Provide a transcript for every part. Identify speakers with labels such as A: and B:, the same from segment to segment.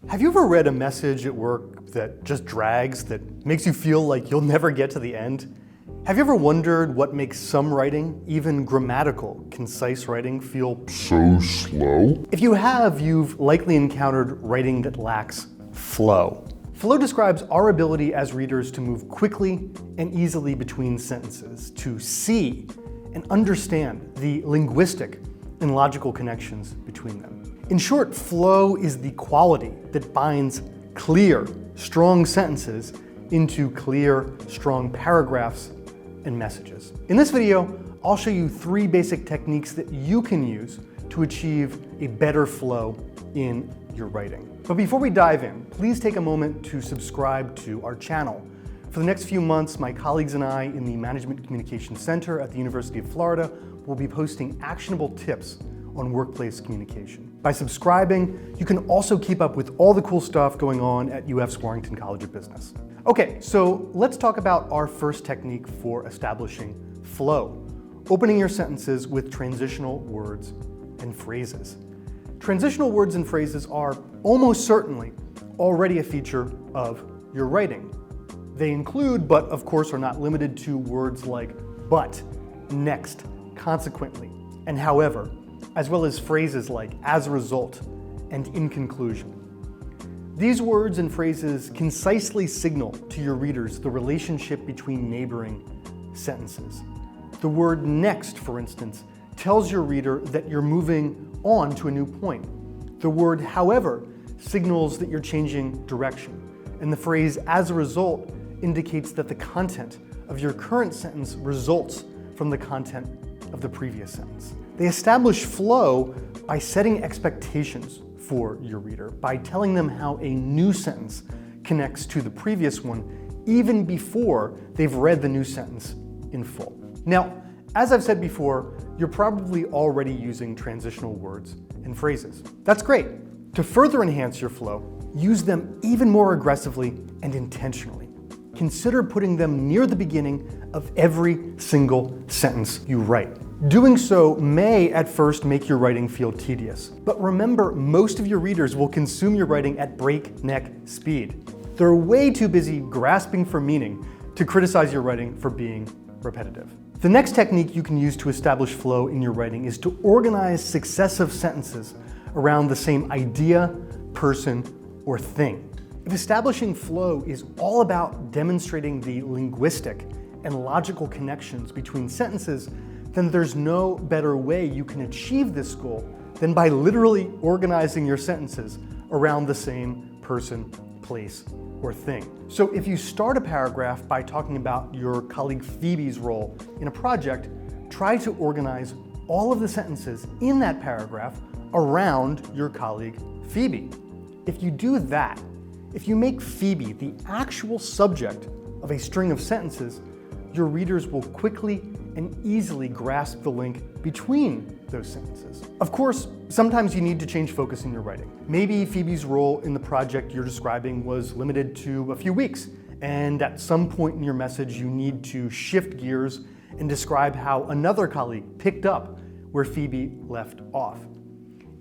A: Have you ever read a message at work that just drags, that makes you feel like you'll never get to the end? Have you ever wondered what makes some writing, even grammatical, concise writing, feel so slow? If you have, you've likely encountered writing that lacks flow. Flow describes our ability as readers to move quickly and easily between sentences, to see and understand the linguistic and logical connections between them. In short, flow is the quality that binds clear, strong sentences into clear, strong paragraphs and messages. In this video, I'll show you 3 basic techniques that you can use to achieve a better flow in your writing. But before we dive in, please take a moment to subscribe to our channel. For the next few months, my colleagues and I in the Management Communication Center at the University of Florida will be posting actionable tips on workplace communication. By subscribing, you can also keep up with all the cool stuff going on at UF's Warrington College of Business. Okay, so let's talk about our first technique for establishing flow, opening your sentences with transitional words and phrases. Transitional words and phrases are almost certainly already a feature of your writing. They include, but of course are not limited to, words like but, next, consequently, and however, as well as phrases like as a result and in conclusion. These words and phrases concisely signal to your readers the relationship between neighboring sentences. The word next, for instance, tells your reader that you're moving on to a new point. The word however signals that you're changing direction. And the phrase as a result indicates that the content of your current sentence results from the content of the previous sentence. They establish flow by setting expectations for your reader, by telling them how a new sentence connects to the previous one even before they've read the new sentence in full. Now, as I've said before, you're probably already using transitional words and phrases. That's great. To further enhance your flow, use them even more aggressively and intentionally. Consider putting them near the beginning of every single sentence you write. Doing so may at first make your writing feel tedious, but remember, most of your readers will consume your writing at breakneck speed. They're way too busy grasping for meaning to criticize your writing for being repetitive. The next technique you can use to establish flow in your writing is to organize successive sentences around the same idea, person, or thing. If establishing flow is all about demonstrating the linguistic and logical connections between sentences, then there's no better way you can achieve this goal than by literally organizing your sentences around the same person, place, or thing. So if you start a paragraph by talking about your colleague Phoebe's role in a project, try to organize all of the sentences in that paragraph around your colleague Phoebe. If you do that, if you make Phoebe the actual subject of a string of sentences, your readers will quickly and easily grasp the link between those sentences. Of course, sometimes you need to change focus in your writing. Maybe Phoebe's role in the project you're describing was limited to a few weeks, and at some point in your message you need to shift gears and describe how another colleague picked up where Phoebe left off.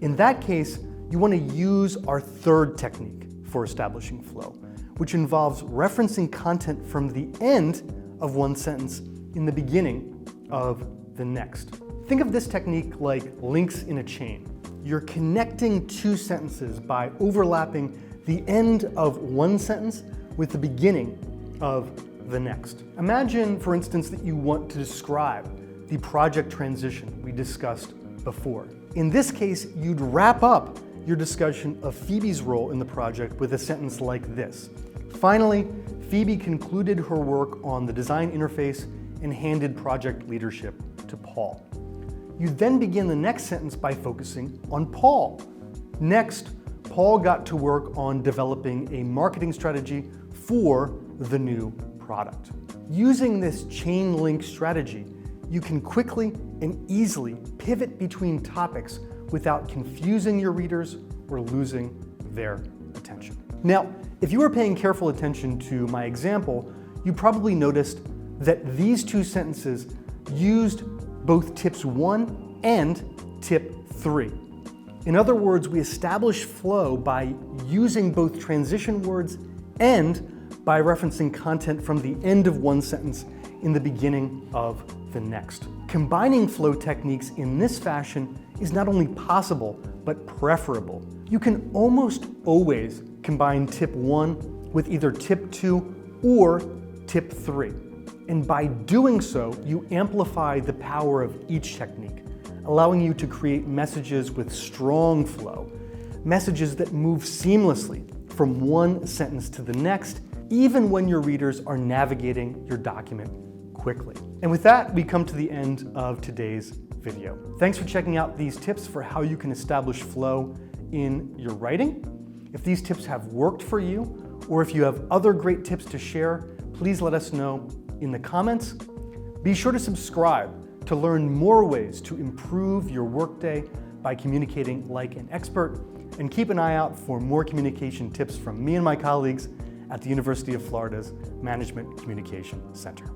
A: In that case, you want to use our third technique for establishing flow, which involves referencing content from the end of one sentence in the beginning of the next. Think of this technique like links in a chain. You're connecting 2 sentences by overlapping the end of one sentence with the beginning of the next. Imagine, for instance, that you want to describe the project transition we discussed before. In this case, you'd wrap up your discussion of Phoebe's role in the project with a sentence like this. Finally, Phoebe concluded her work on the design interface and handed project leadership to Paul. You then begin the next sentence by focusing on Paul. Next, Paul got to work on developing a marketing strategy for the new product. Using this chain link strategy, you can quickly and easily pivot between topics without confusing your readers or losing their attention. Now, if you were paying careful attention to my example, you probably noticed that these 2 sentences used both tips 1 and tip 3. In other words, we establish flow by using both transition words and by referencing content from the end of one sentence in the beginning of the next. Combining flow techniques in this fashion is not only possible, but preferable. You can almost always combine tip 1 with either tip 2 or tip 3. And by doing so, you amplify the power of each technique, allowing you to create messages with strong flow, messages that move seamlessly from one sentence to the next, even when your readers are navigating your document quickly. And with that, we come to the end of today's video. Thanks for checking out these tips for how you can establish flow in your writing. If these tips have worked for you, or if you have other great tips to share, please let us know in the comments. Be sure to subscribe to learn more ways to improve your workday by communicating like an expert, and keep an eye out for more communication tips from me and my colleagues at the University of Florida's Management Communication Center.